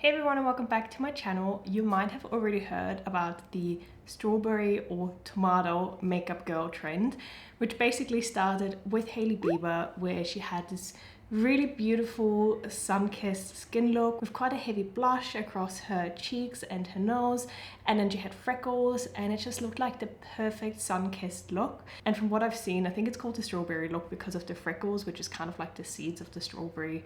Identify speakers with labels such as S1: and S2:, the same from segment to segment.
S1: Hey everyone and welcome back to my channel. You might have already heard about the strawberry or tomato makeup girl trend, which basically started with Hailey Bieber, where she had this really beautiful sun-kissed skin look with quite a heavy blush across her cheeks and her nose, and then she had freckles and it just looked like the perfect sun-kissed look. And from what I've seen, I think it's called the strawberry look because of the freckles, which is kind of like the seeds of the strawberry.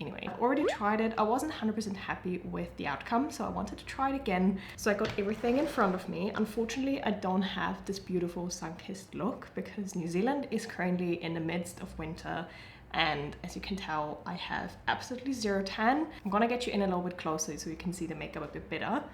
S1: Anyway, I've already tried it. I wasn't 100% happy with the outcome, so I wanted to try it again. So I got everything in front of me. Unfortunately, I don't have this beautiful sun-kissed look because New Zealand is currently in the midst of winter. And as you can tell, I have absolutely zero tan. I'm gonna get you in a little bit closer so you can see the makeup a bit better.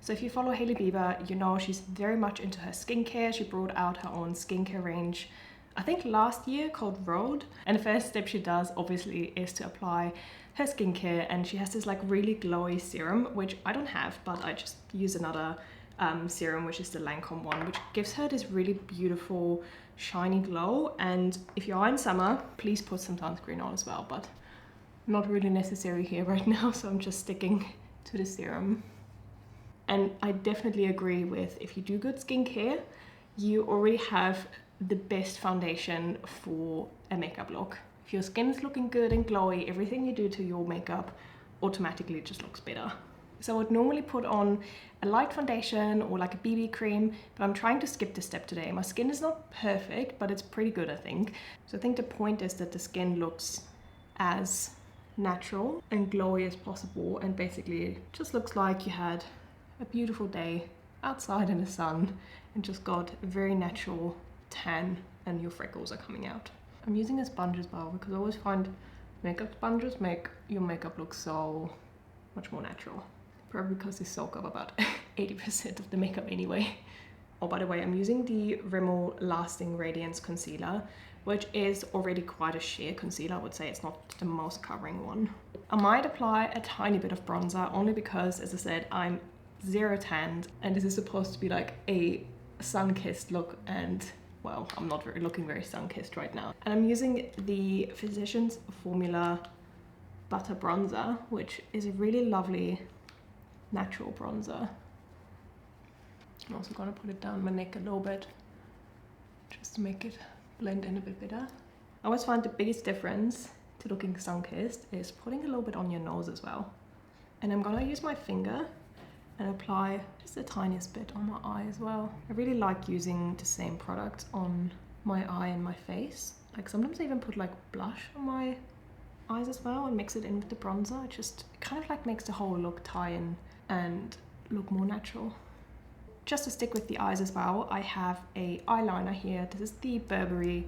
S1: So if you follow Hailey Bieber, you know she's very much into her skincare. She brought out her own skincare range, I think last year, called RØDE. And the first step she does obviously is to apply her skincare, and she has this like really glowy serum, which I don't have, but I just use another serum, which is the Lancome one, which gives her this really beautiful shiny glow. And if you are in summer, please put some sunscreen on as well, but not really necessary here right now, so I'm just sticking to the serum. And I definitely agree with, if you do good skincare, you already have the best foundation for a makeup look. If your skin is looking good and glowy, everything you do to your makeup automatically just looks better. So I would normally put on a light foundation or like a BB cream, but I'm trying to skip this step today. My skin is not perfect, but it's pretty good, I think. So I think the point is that the skin looks as natural and glowy as possible, and basically it just looks like you had a beautiful day outside in the sun and just got a very natural tan and your freckles are coming out. I'm using a sponge as well because I always find makeup sponges make your makeup look so much more natural. Probably because they soak up about 80% of the makeup anyway. Oh, by the way, I'm using the Rimmel Lasting Radiance Concealer, which is already quite a sheer concealer. I would say it's not the most covering one. I might apply a tiny bit of bronzer only because, as I said, I'm zero tanned and this is supposed to be like a sun-kissed look, and well, I'm not looking very sun-kissed right now. And I'm using the Physicians Formula Butter Bronzer, which is a really lovely natural bronzer. I'm also gonna put it down my neck a little bit just to make it blend in a bit better. I always find the biggest difference to looking sun-kissed is putting a little bit on your nose as well. And I'm gonna use my finger and apply just the tiniest bit on my eye as well. I really like using the same product on my eye and my face. Like sometimes I even put like blush on my eyes as well and mix it in with the bronzer. It kind of like makes the whole look tie in and look more natural. Just to stick with the eyes as well, I have a eyeliner here. This is the Burberry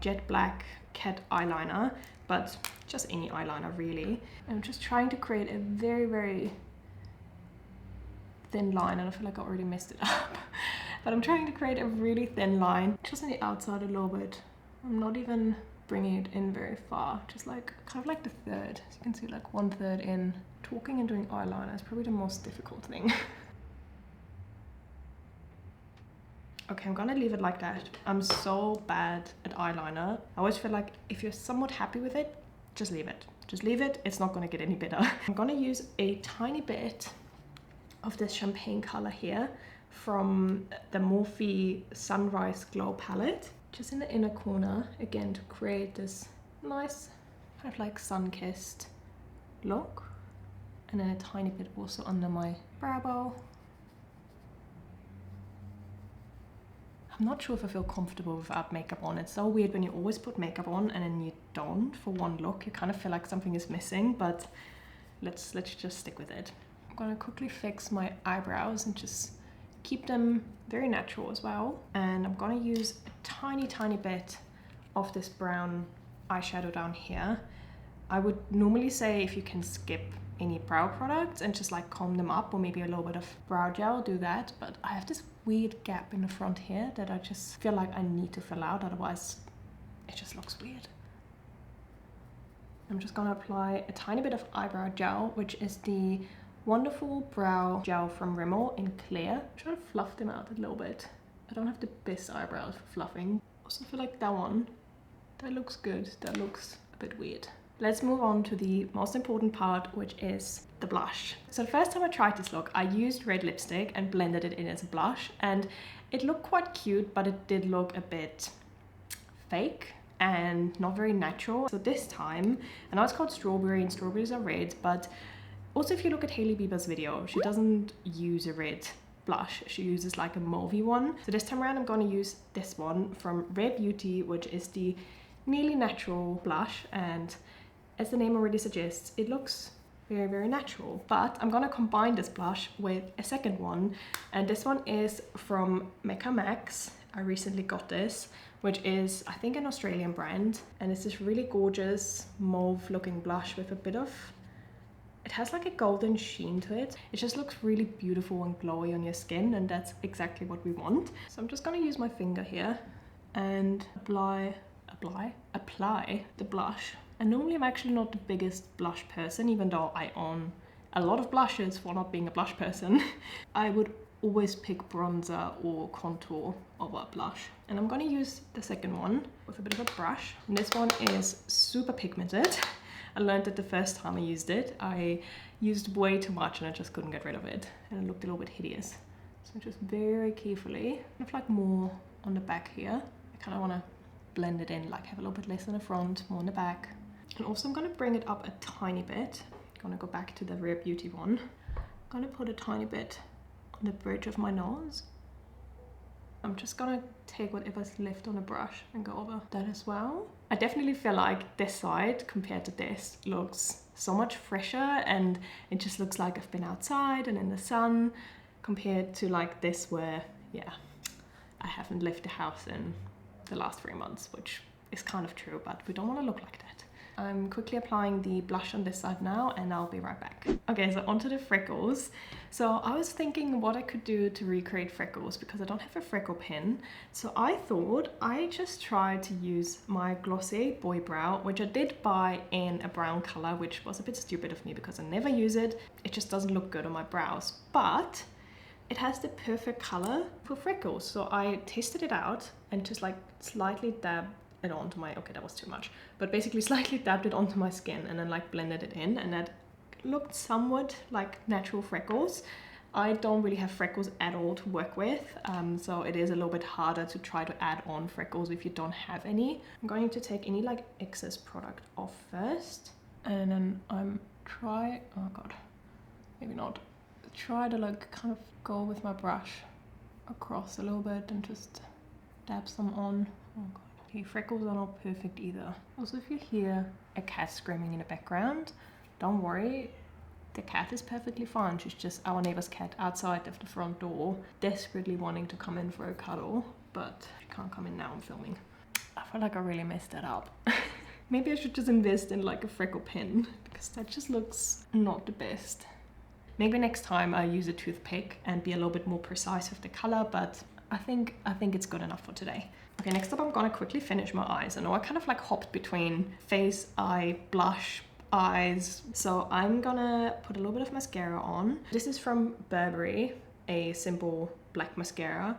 S1: Jet Black Cat eyeliner, but just any eyeliner really. I'm just trying to create a very, very thin line, and I feel like I already messed it up. But I'm trying to create a really thin line, just on the outside a little bit. I'm not even bringing it in very far, just like kind of like the third. As you can see, like 1/3 in. Talking and doing eyeliner is probably the most difficult thing. Okay, I'm gonna leave it like that. I'm so bad at eyeliner. I always feel like if you're somewhat happy with it, just leave it. Just leave it, it's not gonna get any better. I'm gonna use a tiny bit of this champagne color here from the Morphe Sunrise Glow palette, just in the inner corner, again to create this nice kind of like sun-kissed look, and then a tiny bit also under my brow bone. I'm not sure if I feel comfortable without makeup on. It's so weird when you always put makeup on and then you don't for one look. You kind of feel like something is missing, but let's just stick with it. I'm gonna quickly fix my eyebrows and just keep them very natural as well. And I'm gonna use a tiny bit of this brown eyeshadow down here. I would normally say if you can skip any brow products and just like comb them up, or maybe a little bit of brow gel, do that. But I have this weird gap in the front here that I just feel like I need to fill out, otherwise it just looks weird. I'm just gonna apply a tiny bit of eyebrow gel, which is the Wonderful Brow Gel from Rimmel in clear. Try to fluff them out a little bit. I don't have the best eyebrows for fluffing. Also feel like that one, that looks good. That looks a bit weird. Let's move on to the most important part, which is the blush. So the first time I tried this look, I used red lipstick and blended it in as a blush, and it looked quite cute, but it did look a bit fake and not very natural. So this time, I know it's called strawberry and strawberries are red, but also if you look at Hailey Bieber's video, she doesn't use a red blush, she uses like a mauvey one. So this time around I'm going to use this one from Rare Beauty, which is the nearly natural blush, and as the name already suggests, it looks very, very natural. But I'm gonna combine this blush with a second one, and this one is from Mecca Max. I recently got this, which is I think an Australian brand, and it's this really gorgeous mauve looking blush with a bit of, it has like a golden sheen to it. It just looks really beautiful and glowy on your skin, and that's exactly what we want. So I'm just gonna use my finger here and apply the blush. And normally I'm actually not the biggest blush person, even though I own a lot of blushes for not being a blush person. I would always pick bronzer or contour over blush. And I'm gonna use the second one with a bit of a brush. And this one is super pigmented. I learned it the first time I used it. I used way too much and I just couldn't get rid of it. And it looked a little bit hideous. So just very carefully, kind of like more on the back here. I kind of wanna blend it in, like have a little bit less on the front, more on the back. And also I'm going to bring it up a tiny bit. I'm going to go back to the Rare Beauty one. I'm going to put a tiny bit on the bridge of my nose. I'm just going to take whatever's left on the brush and go over that as well. I definitely feel like this side compared to this looks so much fresher, and it just looks like I've been outside and in the sun, compared to like this where, yeah, I haven't left the house in the last 3 months, which is kind of true, but we don't want to look like that. I'm quickly applying the blush on this side now, and I'll be right back. Okay, so onto the freckles. So I was thinking what I could do to recreate freckles, because I don't have a freckle pen. So I thought I just tried to use my Glossy Boy Brow, which I did buy in a brown color, which was a bit stupid of me because I never use it. It just doesn't look good on my brows, but it has the perfect color for freckles. So I tested it out and just like slightly dabbed it onto my, okay, that was too much, but basically slightly dabbed it onto my skin and then like blended it in, and that looked somewhat like natural freckles. I don't really have freckles at all to work with, so it is a little bit harder to try to add on freckles if you don't have any. I'm going to take any like excess product off first, and then oh god, maybe not, try to like kind of go with my brush across a little bit and just dab some on. Oh god. Okay, freckles are not perfect either. Also, if you hear a cat screaming in the background, don't worry, the cat is perfectly fine. She's just our neighbor's cat outside of the front door, desperately wanting to come in for a cuddle, but she can't come in now, I'm filming. I feel like I really messed that up. Maybe I should just invest in like a freckle pen, because that just looks not the best. Maybe next time I use a toothpick and be a little bit more precise with the color, but I think it's good enough for today. Okay, next up I'm gonna quickly finish my eyes. I know I kind of like hopped between face, eye, blush, eyes. So I'm gonna put a little bit of mascara on. This is from Burberry, a simple black mascara.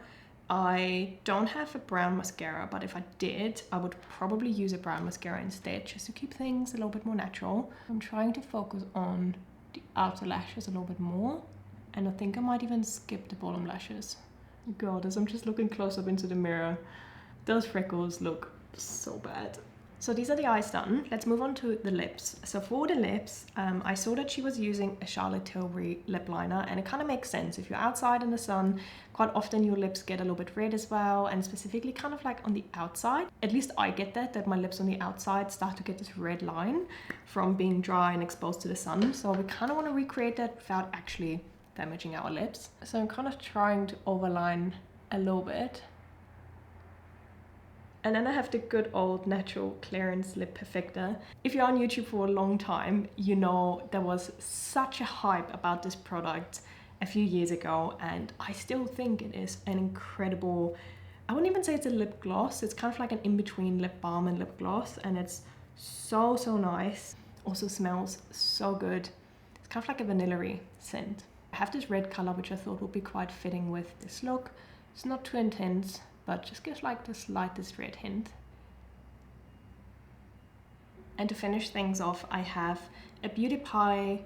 S1: I don't have a brown mascara, but if I did, I would probably use a brown mascara instead, just to keep things a little bit more natural. I'm trying to focus on the outer lashes a little bit more, and I think I might even skip the bottom lashes. God, as I'm just looking close up into the mirror, those freckles look so bad. So these are the eyes done. Let's move on to the lips. So for the lips, I saw that she was using a Charlotte Tilbury lip liner, and it kind of makes sense. If you're outside in the sun, quite often your lips get a little bit red as well, and specifically kind of like on the outside. At least I get that my lips on the outside start to get this red line from being dry and exposed to the sun. So we kind of want to recreate that without actually damaging our lips. So I'm kind of trying to overline a little bit. And then I have the good old natural clearance lip perfector. If you're on YouTube for a long time, you know there was such a hype about this product a few years ago, and I still think it is an incredible, I wouldn't even say it's a lip gloss, it's kind of like an in-between lip balm and lip gloss, and it's so nice. Also smells so good. It's kind of like a vanilla-y scent. I have this red color which I thought would be quite fitting with this look. It's not too intense, but just gives like the slightest red hint. And to finish things off, I have a Beauty Pie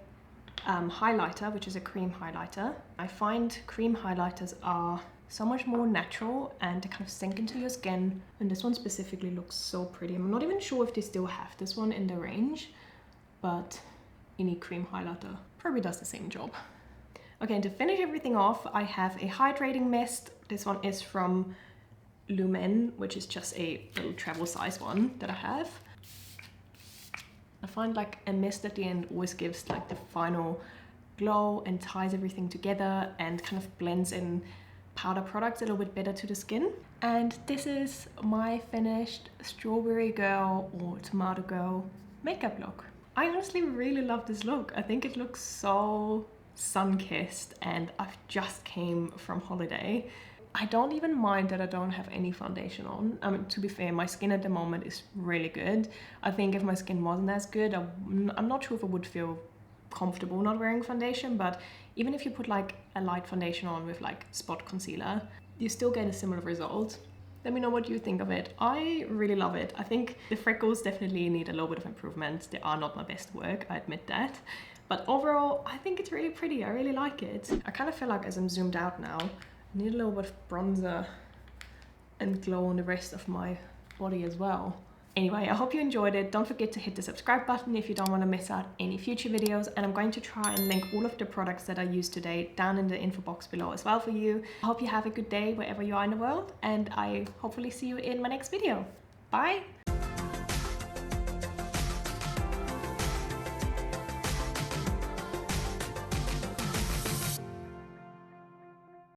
S1: highlighter, which is a cream highlighter. I find cream highlighters are so much more natural and they kind of sink into your skin. And this one specifically looks so pretty. I'm not even sure if they still have this one in the range, but any cream highlighter probably does the same job. Okay, and to finish everything off, I have a hydrating mist. This one is from Lumen, which is just a little travel size one that I have. I find like a mist at the end always gives like the final glow and ties everything together and kind of blends in powder products a little bit better to the skin. And this is my finished strawberry girl or tomato girl makeup look. I honestly really love this look. I think it looks so sun-kissed and I've just came from holiday. I don't even mind that I don't have any foundation on. I mean, to be fair, my skin at the moment is really good. I think if my skin wasn't as good, I'm not sure if I would feel comfortable not wearing foundation, but even if you put like a light foundation on with like spot concealer, you still get a similar result. Let me know what you think of it. I really love it. I think the freckles definitely need a little bit of improvement. They are not my best work, I admit that. But overall, I think it's really pretty. I really like it. I kind of feel like as I'm zoomed out now, I need a little bit of bronzer and glow on the rest of my body as well. Anyway, I hope you enjoyed it. Don't forget to hit the subscribe button if you don't want to miss out any future videos. And I'm going to try and link all of the products that I used today down in the info box below as well for you. I hope you have a good day wherever you are in the world, and I hopefully see you in my next video. Bye!